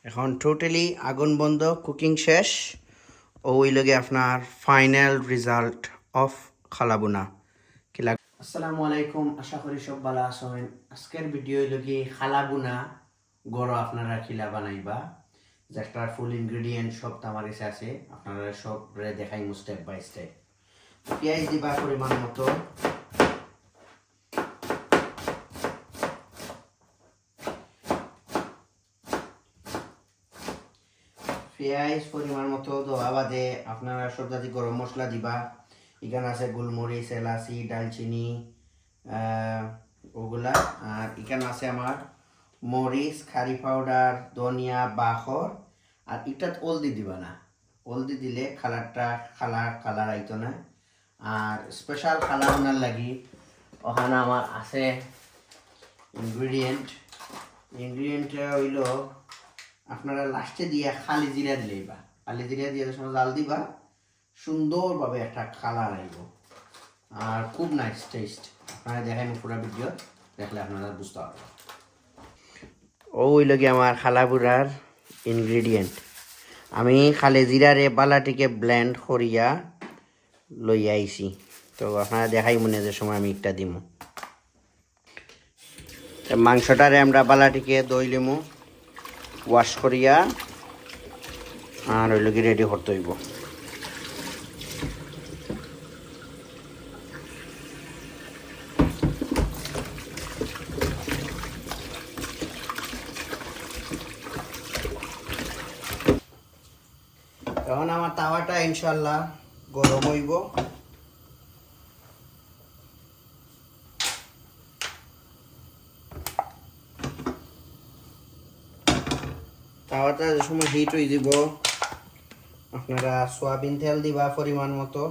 এখন টোটালি আগুন বন্ধ, কুকিং শেষ। ওই লগে আপনার ফাইনাল রেজাল্ট অফ খালাবুনা কি লাগ। আসসালামু আলাইকুম, আশা করি সব ভালো আছেন। আজকের ভিডিও লগে খালাবুনা গড় আপনারা খিলা বানাইবা, যেটার ফুল ইনগ্রেডিয়েন্ট সব আমার কাছে আছে। আপনারা সব দেখাই স্টেপ বাই স্টেপ। পেঁয়াজ দিবা পরিমাণ মতো, পেঁয়াজ পরিমাণ মতো দেওয়া বাদে আপনারা সব জাতি গরম মশলা দিবা। এখানে আছে গোলমরিচ, এলাচি, দালচিনি, ওগুলা। আর এখানে আছে আমার মরিচ, কারি পাউডার, ধনিয়া, বাখর। আর এটাত হলদি দিবা না, হলদি দিলে কালারটা কালার আইতো না। আর স্পেশাল কালার আনার লাগি ওখানে আমার আছে ইনগ্রিডিয়েন্টটা হইল আপনারা লাস্টে দিয়া খালি জিরা দিলেইবা। খালি জিরা দিয়ে সময় জাল দিবা, সুন্দরভাবে একটা কালার আইব আর খুব নাইস টেস্ট। আপনারা দেখাই পুরো ভিডিও দেখলে আপনারা বুঝতে পারবেন। ওই লগে আমার খালাবুড়ার ইনগ্রিডিয়েন্ট। আমি খালি জিরারে বালাটিকে ব্লেন্ড করিয়া লই আইছি, তো আপনারা দেখাই মনে যে সময় আমি একটা দিমু। মাংসটারে আমরা বালাটিকে দই লিমু, ওয়াশ করিয়া আর ওই লগে রেডি করতে হইব। এখন আমার তাওয়াটা ইনশাল্লাহ গরম হইব। তাওয়াটা যে সময় হিট হয়ে দিব, আপনারা সয়াবিন তেল দিবা পরিমাণ মতো।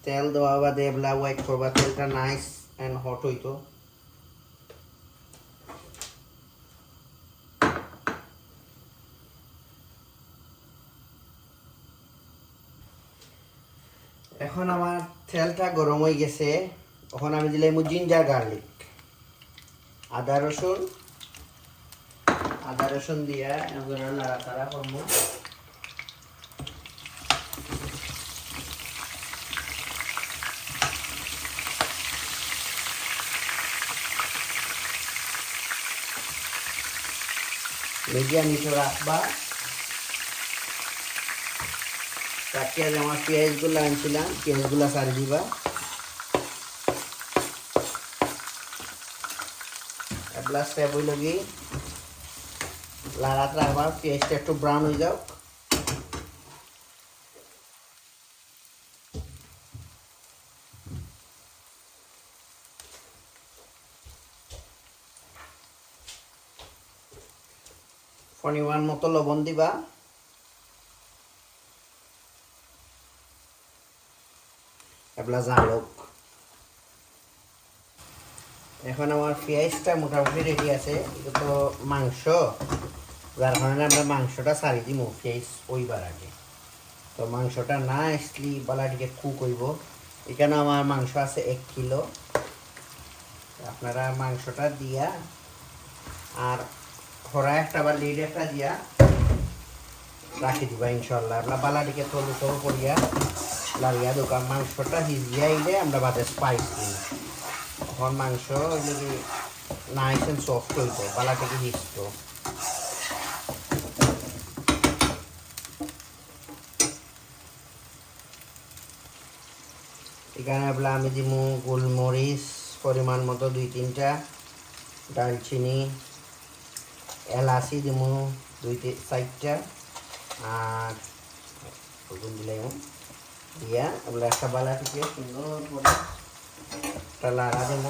তেল দেওয়া বাদে এবলা ওয়াইট করবা, তেলটা নাইস অ্যান্ড হট হইতো। এখন আমার তেলটা গরম হয়ে গেছে। এখন আমি দিলাম জিঞ্জার গার্লিক, আদা রসুন দিয়া নাড়াচাড়া করবো। মিডিয়াম হিটে রাখবা। রাখিয়া আমার পেঁয়াজগুলো আনছিলাম, পেঁয়াজগুলো সারি দিবা। এবলা স্টেপ হইল কি লাড়াত রাখবা, পেঁয়াজটা একটু ব্রাউন হয়ে যাও। পরিমাণ মতো লবণ দিবা। এবলা জালুক। এখন আমার পেঁয়াজটা মোটামুটি রেডি আছে। এটা তো মাংস, যার কারণে আমরা মাংসটা সারি দিব পেঁয়াজ ওইবার আগে। তো মাংসটা না আসলি বালাটিকে কুক হইব। এখানে আমার মাংস আছে 1 কিলো। আপনারা মাংসটা দিয়া আর হরা একটা বা লিড একটা দিয়া রাখি দিবা ইনশাল্লাহ। আমরা বালাটিকে তলু তলু করিয়া লাড়িয়া দোকান মাংসটা হিজিয়া আইলে আমরা বাদে স্পাইস দিই। এখন মাংস ওইগুলি নাইস অ্যান্ড সফট হইতো, বালাটিকে হিসতো। এখানে বলে আমি দিব গোলমরিচ পরিমাণ মতো 2-3টা, দারচিনি, এলাচি দিব 2-4টা, আর দিলাম দিয়া বলে একটা বালাটিকে সুন্দর করে একটা লাড়া দেব।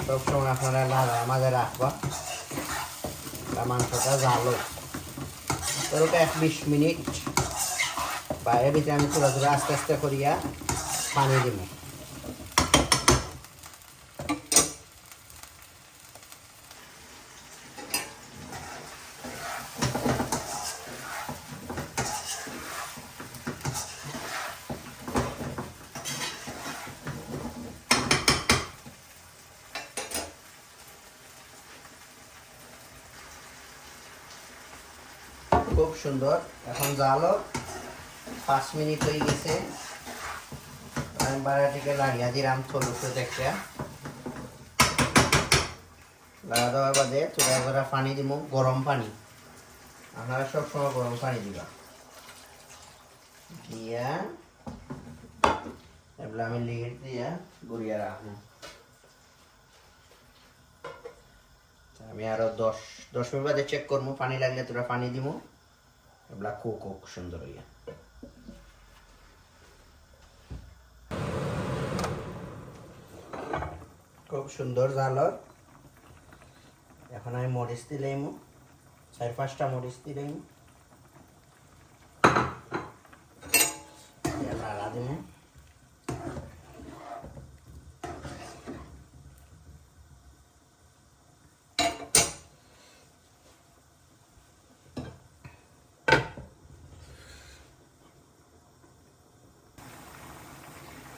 সবসময় আপনারা লাড়া মাঝে রাখবা, মাংসটা জালো ধরো 1-20 মিনিট। বাইরে ভিতরে আমি পুরো আস্তে আস্তে করিয়া পানি দিব। খুব সুন্দর। এখন জালো 5 মিনিট হয়ে গেছে। আমি বাড়াটিকে লাড়িয়া দিলাম থলুতে একটা লাগা দেওয়ার বাদে চুলা করে পানি দিব, গরম পানি। আপনারা সবসময় গরম পানি দিবা, দিয়া এবার আমি লিড দিয়া গুড়িয়া রাখবো। আমি আরো 10 মিনিট বাদে চেক করবো, পানি লাগলে তোরা পানি দিব। এবার কুক হোক সুন্দর হইয়া। খুব সুন্দর জাল। এখন আমি মরিচ দিলাম, 4-5টা মরিচ দিলাম, নাড়া দিব।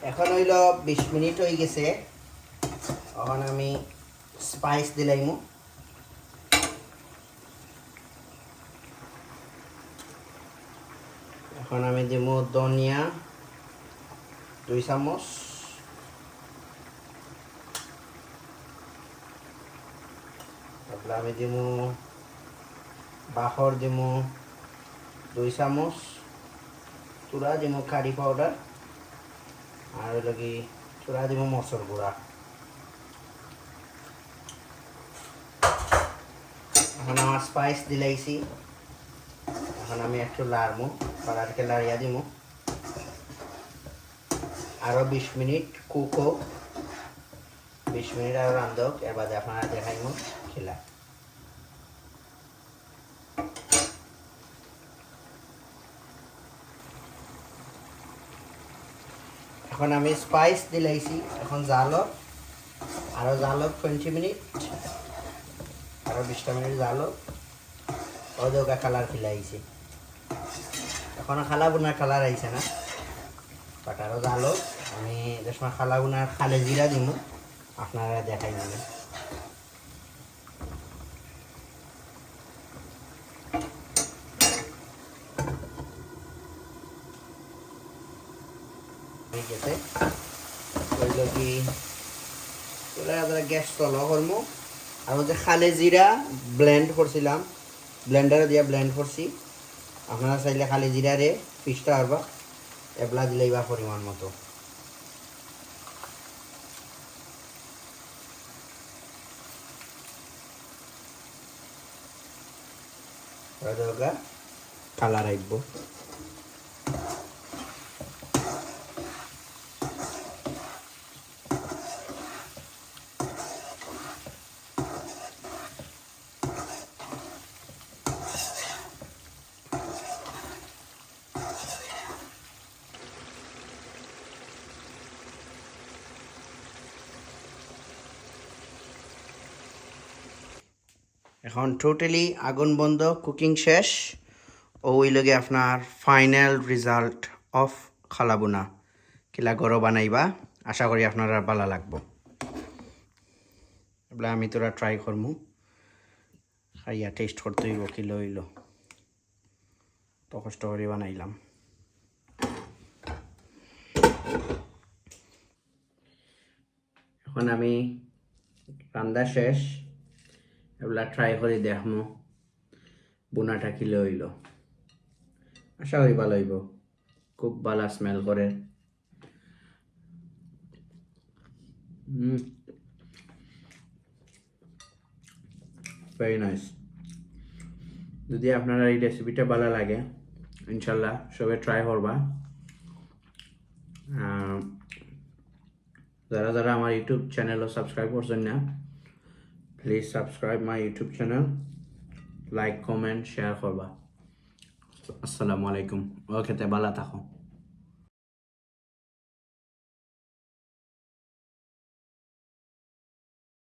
এখন হইল 20 মিনিট হয়ে গেছে। এখন আমি স্পাইস দিলাম। এখন আমি দিব ধনিয়া 2 চামচ, তারপরে আমি দিব বাহর দিব 2 চামচ, চূড়া দিব কারি পাউডার, আর হইল কি চূড়া দিব মসুর গুঁড়া। এখন আমার স্পাইস দিলাইছি। এখন আমি একটু লাড়মু, পাড়ারকে লাড়িয়া দিব। আরো 20 মিনিট কুক হোক, 20 মিনিট আরো রান্ধ হোক। এর বাদে আপনারা দেখাইব খেলা। এখন আমি স্পাইস দিলাইছি। এখন জাল হোক, আরো জাল হোক 20 মিনিট, আরো 20টা মিনিট জাল হোক। ওদেরকে কালার খিলাইছি, এখনো খালা বোনার কালার আইছে না, বাট আরো জাল হোক। আমি যে সময় খালা বোনার খালে জিরা দিব, আপনারা দেখাই নেবেন। ঠিক আছে, ওইগুলো কি গ্যাস তলা করবো। আর যে খালে জিরা ব্লেন্ড করছিলাম, ব্লেন্ডারে দিয়া ব্লেন্ড করছি। আপনারা চাইলে খালি জিরারে পিসটা পারবা, এবলা দিলেই বা পরিমাণ মতো। কালার আইব। এখন টোটালি আগুন বন্ধ, কুকিং শেষ। ওই লগে আপনার ফাইনাল রেজাল্ট অফ খালাবুনা কিলা গরো বানাইবা। আশা করি আপনার ভালো লাগবো। এবার আমি তোরা ট্রাই করমু, খাইয়া টেস্ট করতে হইব কিলো হইল। তো কষ্ট করে বানাইলাম। এখন আমি রান্না শেষ, এগুলা ট্রাই করে দেখমু বোনাটা কিলো হইল। আশা করি ভালো হইব, খুব ভালো স্মেল করে। Very nice. যদি আপনারা এই রেসিপিটা ভালো লাগে, ইনশাল্লাহ সবাই ট্রাই করবা। যারা যারা আমার ইউটিউব চ্যানেলও সাবস্ক্রাইব করছেন না, please subscribe my YouTube channel, like comment share করবা। আসসালামু আলাইকুম। ও খেতে ভালো থাকো।